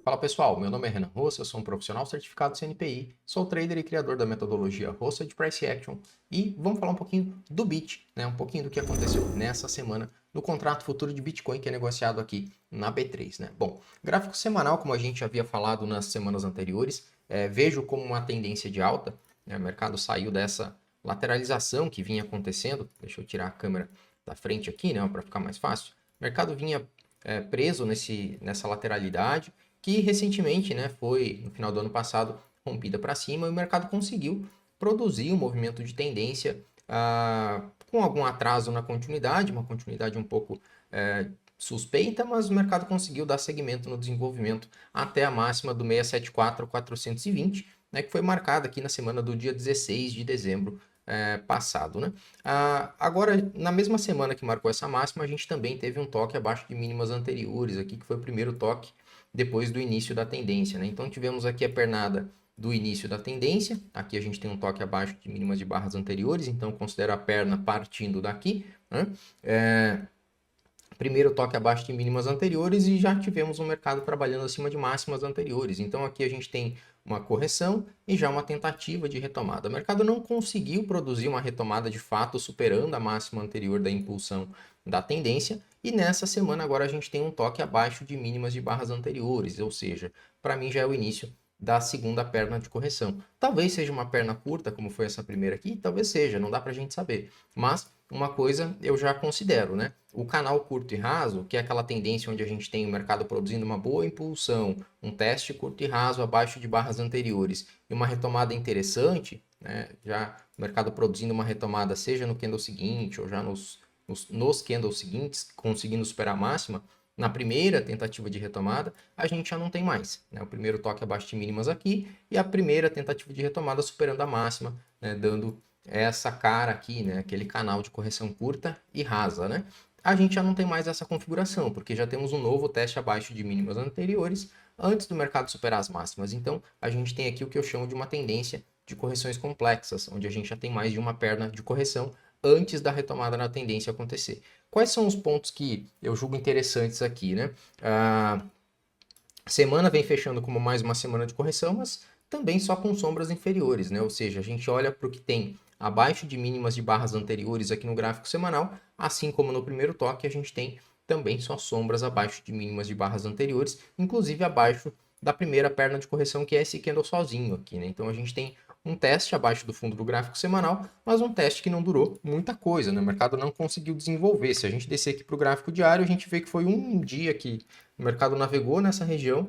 Fala pessoal, meu nome é Renan Roça, eu sou um profissional certificado CNPI, sou trader e criador da metodologia Roça de Price Action e vamos falar um pouquinho do BIT, né? Um pouquinho do que aconteceu nessa semana no contrato futuro de Bitcoin que é negociado aqui na B3, né? Bom, gráfico semanal, como a gente havia falado nas semanas anteriores, vejo como uma tendência de alta, né? O mercado saiu dessa lateralização que vinha acontecendo, deixa eu tirar a câmera da frente aqui, né, para ficar mais fácil. O mercado vinha preso nessa lateralidade, que recentemente, né, foi no final do ano passado rompida para cima e o mercado conseguiu produzir um movimento de tendência com algum atraso na continuidade, uma continuidade um pouco suspeita, mas o mercado conseguiu dar seguimento no desenvolvimento até a máxima do 674.420, né, que foi marcada aqui na semana do dia 16 de dezembro passado, né? Agora, na mesma semana que marcou essa máxima, a gente também teve um toque abaixo de mínimas anteriores aqui, que foi o primeiro toque depois do início da tendência, né? Então tivemos aqui a pernada do início da tendência, aqui a gente tem um toque abaixo de mínimas de barras anteriores, então considero a perna partindo daqui, né? Primeiro toque abaixo de mínimas anteriores e já tivemos um mercado trabalhando acima de máximas anteriores. Então aqui a gente tem uma correção e já uma tentativa de retomada. O mercado não conseguiu produzir uma retomada de fato superando a máxima anterior da impulsão da tendência e nessa semana agora a gente tem um toque abaixo de mínimas de barras anteriores, ou seja, para mim já é o início da segunda perna de correção. Talvez seja uma perna curta, como foi essa primeira aqui, talvez seja, não dá para a gente saber. Mas uma coisa eu já considero, né? O canal curto e raso, que é aquela tendência onde a gente tem o mercado produzindo uma boa impulsão, um teste curto e raso abaixo de barras anteriores e uma retomada interessante, né? Já o mercado produzindo uma retomada, seja no candle seguinte ou já nos candles seguintes, conseguindo superar a máxima, na primeira tentativa de retomada, a gente já não tem mais, né? O primeiro toque abaixo de mínimas aqui e a primeira tentativa de retomada superando a máxima, né? Dando essa cara aqui, né? Aquele canal de correção curta e rasa, né? A gente já não tem mais essa configuração, porque já temos um novo teste abaixo de mínimas anteriores antes do mercado superar as máximas. Então, a gente tem aqui o que eu chamo de uma tendência de correções complexas, onde a gente já tem mais de uma perna de correção antes da retomada na tendência acontecer. Quais são os pontos que eu julgo interessantes aqui, né? A semana vem fechando como mais uma semana de correção, mas também só com sombras inferiores, né? Ou seja, a gente olha para o que tem abaixo de mínimas de barras anteriores aqui no gráfico semanal, assim como no primeiro toque, a gente tem também só sombras abaixo de mínimas de barras anteriores, inclusive abaixo da primeira perna de correção, que é esse candle sozinho aqui, né? Então a gente tem um teste abaixo do fundo do gráfico semanal, mas um teste que não durou muita coisa, né? O mercado não conseguiu desenvolver. Se a gente descer aqui para o gráfico diário, a gente vê que foi um dia que o mercado navegou nessa região,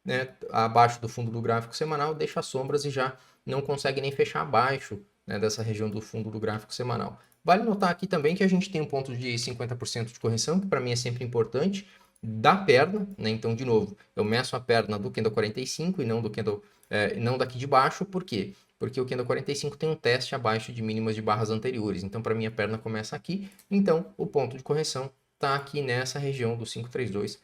né, abaixo do fundo do gráfico semanal, deixa sombras e já não consegue nem fechar abaixo, né, dessa região do fundo do gráfico semanal. Vale notar aqui também que a gente tem um ponto de 50% de correção, que para mim é sempre importante, da perna, né? Então, de novo, eu meço a perna do candle 45 e não do candle, não daqui de baixo, por quê? Porque o candle 45 tem um teste abaixo de mínimas de barras anteriores, então para mim a perna começa aqui, então o ponto de correção está aqui nessa região do 532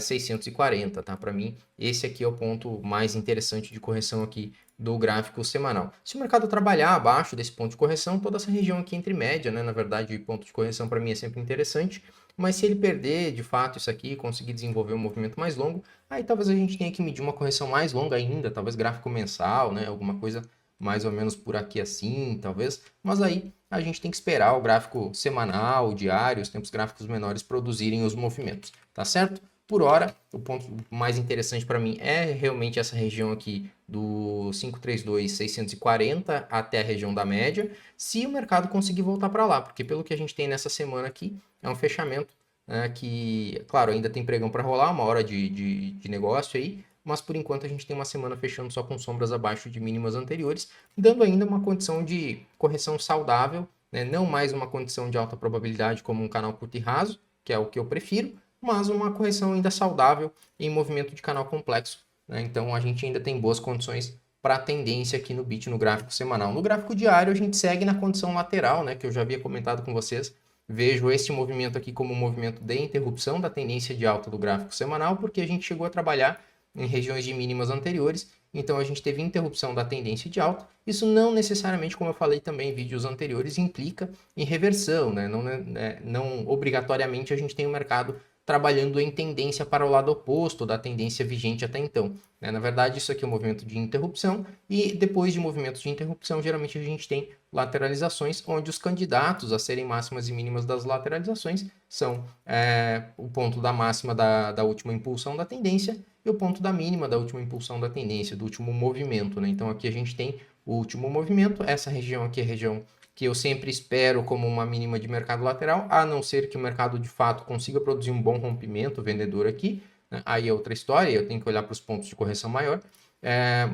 640, tá? Para mim, esse aqui é o ponto mais interessante de correção aqui do gráfico semanal. Se o mercado trabalhar abaixo desse ponto de correção, toda essa região aqui entre média, né? Na verdade, ponto de correção para mim é sempre interessante, mas se ele perder de fato isso aqui, conseguir desenvolver um movimento mais longo, aí talvez a gente tenha que medir uma correção mais longa ainda, talvez gráfico mensal, né? Alguma coisa mais ou menos por aqui assim, talvez, mas aí a gente tem que esperar o gráfico semanal, diário, os tempos gráficos menores produzirem os movimentos, tá certo? Por hora, o ponto mais interessante para mim é realmente essa região aqui do 532.640 até a região da média, se o mercado conseguir voltar para lá, porque pelo que a gente tem nessa semana aqui, é um fechamento que, claro, ainda tem pregão para rolar, uma hora de negócio aí, mas por enquanto a gente tem uma semana fechando só com sombras abaixo de mínimas anteriores, dando ainda uma condição de correção saudável, né? Não mais uma condição de alta probabilidade como um canal curto e raso, que é o que eu prefiro, mas uma correção ainda saudável em movimento de canal complexo, né? Então a gente ainda tem boas condições para a tendência aqui no BIT no gráfico semanal. No gráfico diário a gente segue na condição lateral, né, que eu já havia comentado com vocês. Vejo esse movimento aqui como um movimento de interrupção da tendência de alta do gráfico semanal, porque a gente chegou a trabalhar em regiões de mínimas anteriores, então a gente teve interrupção da tendência de alta. Isso não necessariamente, como eu falei também em vídeos anteriores, implica em reversão, né? Não obrigatoriamente a gente tem o mercado trabalhando em tendência para o lado oposto da tendência vigente até então. Na verdade, isso aqui é um movimento de interrupção, e depois de movimentos de interrupção, geralmente a gente tem lateralizações, onde os candidatos a serem máximas e mínimas das lateralizações são o ponto da máxima da última impulsão da tendência e o ponto da mínima da última impulsão da tendência, do último movimento. Então aqui a gente tem o último movimento, essa região aqui é a região que eu sempre espero como uma mínima de mercado lateral, a não ser que o mercado de fato consiga produzir um bom rompimento vendedor aqui, né? Aí é outra história, eu tenho que olhar para os pontos de correção maior,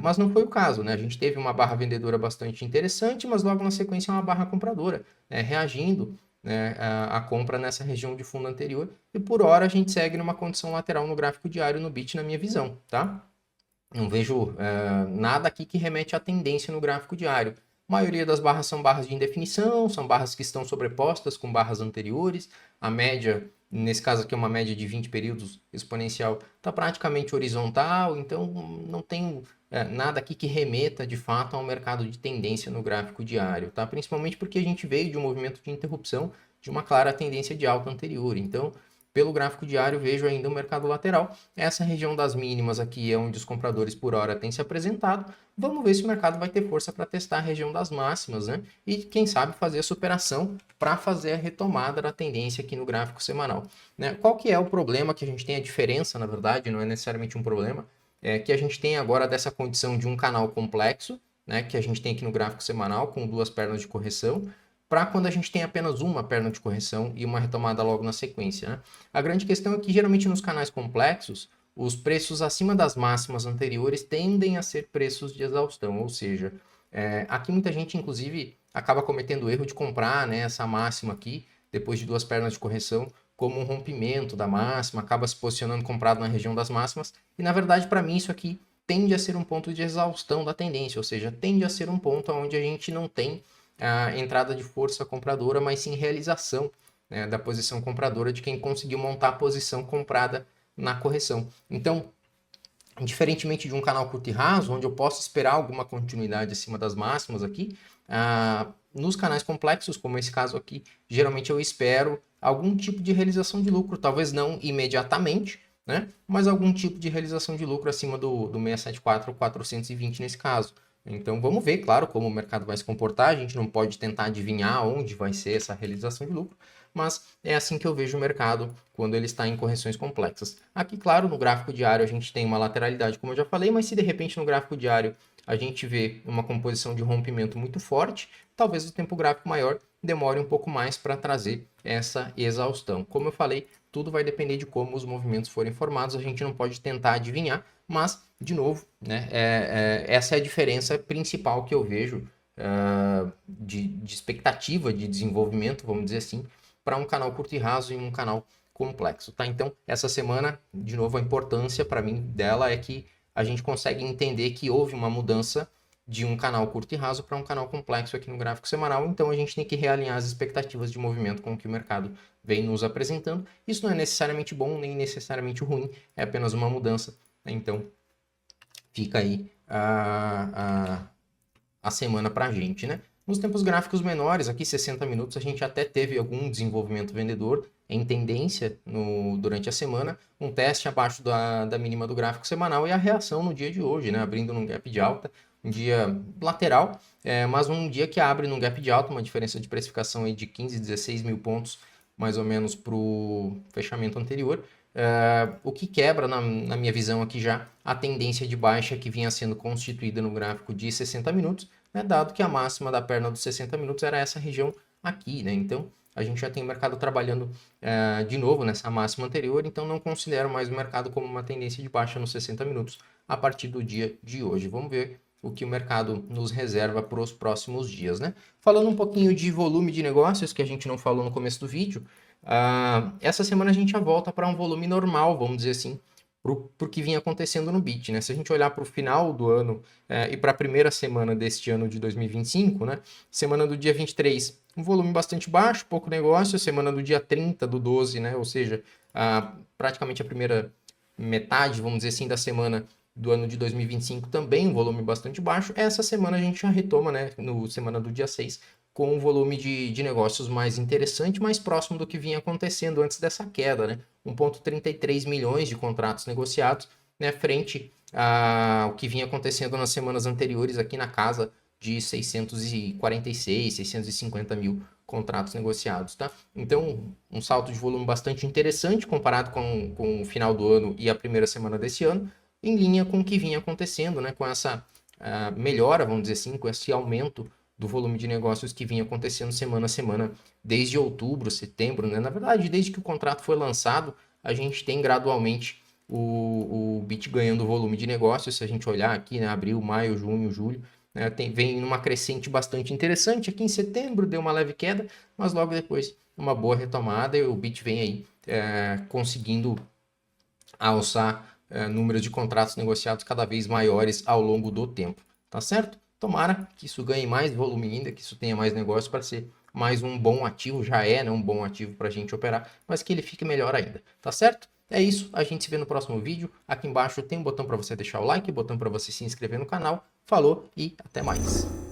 mas não foi o caso, né? A gente teve uma barra vendedora bastante interessante, mas logo na sequência uma barra compradora, reagindo, né, a compra nessa região de fundo anterior, e por hora a gente segue numa condição lateral no gráfico diário no BIT, na minha visão, tá? Não vejo nada aqui que remete à tendência no gráfico diário. A maioria das barras são barras de indefinição, são barras que estão sobrepostas com barras anteriores. A média, nesse caso aqui é uma média de 20 períodos exponencial, está praticamente horizontal, então não tem nada aqui que remeta de fato a um mercado de tendência no gráfico diário, tá? Principalmente porque a gente veio de um movimento de interrupção de uma clara tendência de alta anterior. Então, pelo gráfico diário, vejo ainda o mercado lateral. Essa região das mínimas aqui é onde os compradores por hora têm se apresentado. Vamos ver se o mercado vai ter força para testar a região das máximas, né? E quem sabe fazer a superação para fazer a retomada da tendência aqui no gráfico semanal, né? Qual que é o problema que a gente tem? A diferença, na verdade, não é necessariamente um problema, é que a gente tem agora dessa condição de um canal complexo, né? Que a gente tem aqui no gráfico semanal com duas pernas de correção, para quando a gente tem apenas uma perna de correção e uma retomada logo na sequência, né? A grande questão é que geralmente nos canais complexos, os preços acima das máximas anteriores tendem a ser preços de exaustão, ou seja, aqui muita gente inclusive acaba cometendo o erro de comprar, né, essa máxima aqui, depois de duas pernas de correção, como um rompimento da máxima, acaba se posicionando comprado na região das máximas, e na verdade para mim isso aqui tende a ser um ponto de exaustão da tendência, ou seja, tende a ser um ponto onde a gente não tem a entrada de força compradora, mas sim realização, né, da posição compradora de quem conseguiu montar a posição comprada na correção. Então, diferentemente de um canal curto e raso, onde eu posso esperar alguma continuidade acima das máximas aqui, nos canais complexos, como esse caso aqui, geralmente eu espero algum tipo de realização de lucro, talvez não imediatamente, né, mas algum tipo de realização de lucro acima do 674 ou 420 nesse caso. Então vamos ver, claro, como o mercado vai se comportar. A gente não pode tentar adivinhar onde vai ser essa realização de lucro, mas é assim que eu vejo o mercado quando ele está em correções complexas. Aqui, claro, no gráfico diário a gente tem uma lateralidade, como eu já falei, mas se de repente no gráfico diário a gente vê uma composição de rompimento muito forte, talvez o tempo gráfico maior demore um pouco mais para trazer essa exaustão. Como eu falei, tudo vai depender de como os movimentos forem formados, a gente não pode tentar adivinhar, mas, de novo, né, essa é a diferença principal que eu vejo de expectativa de desenvolvimento, vamos dizer assim, para um canal curto e raso e um canal complexo, tá? Então, essa semana, de novo, a importância para mim dela é que a gente consegue entender que houve uma mudança de um canal curto e raso para um canal complexo aqui no gráfico semanal, então a gente tem que realinhar as expectativas de movimento com o que o mercado vem nos apresentando. Isso não é necessariamente bom nem necessariamente ruim, é apenas uma mudança. Então, fica aí a semana para a gente, né? Nos tempos gráficos menores, aqui 60 minutos, a gente até teve algum desenvolvimento vendedor em tendência durante a semana, um teste abaixo da mínima do gráfico semanal e a reação no dia de hoje, né? Abrindo num gap de alta, um dia lateral, mas um dia que abre num gap de alta, uma diferença de precificação aí de 15, 16 mil pontos, mais ou menos para o fechamento anterior. O que quebra, na minha visão aqui já, a tendência de baixa que vinha sendo constituída no gráfico de 60 minutos, né, dado que a máxima da perna dos 60 minutos era essa região aqui, né? Então, a gente já tem o mercado trabalhando de novo nessa máxima anterior, então não considero mais o mercado como uma tendência de baixa nos 60 minutos a partir do dia de hoje. Vamos ver o que o mercado nos reserva para os próximos dias, né? Falando um pouquinho de volume de negócios, que a gente não falou no começo do vídeo, essa semana a gente já volta para um volume normal, vamos dizer assim, para o que vinha acontecendo no BIT, né? Se a gente olhar para o final do ano e para a primeira semana deste ano de 2025, né? Semana do dia 23, um volume bastante baixo, pouco negócio. Semana do dia 30 do 12, né? Ou seja, praticamente a primeira metade, vamos dizer assim, da semana do ano de 2025 também um volume bastante baixo. Essa semana a gente já retoma, né? No semana do dia 6, com um volume de negócios mais interessante, mais próximo do que vinha acontecendo antes dessa queda, né? 1,33 milhões de contratos negociados, né, frente ao que vinha acontecendo nas semanas anteriores aqui na casa de 646, 650 mil contratos negociados, tá? Então, um salto de volume bastante interessante comparado com o final do ano e a primeira semana desse ano, em linha com o que vinha acontecendo, né? Com essa melhora, vamos dizer assim, com esse aumento do volume de negócios que vinha acontecendo semana a semana, desde outubro, setembro, né? Na verdade, desde que o contrato foi lançado, a gente tem gradualmente o BIT ganhando volume de negócios. Se a gente olhar aqui, né, abril, maio, junho, julho, né, vem numa crescente bastante interessante. Aqui em setembro deu uma leve queda, mas logo depois uma boa retomada e o BIT vem aí conseguindo alçar números de contratos negociados cada vez maiores ao longo do tempo, tá certo? Tomara que isso ganhe mais volume ainda, que isso tenha mais negócio para ser mais um bom ativo, já é, né, um bom ativo para a gente operar, mas que ele fique melhor ainda, tá certo? É isso, a gente se vê no próximo vídeo. Aqui embaixo tem um botão para você deixar o like, botão para você se inscrever no canal. Falou e até mais!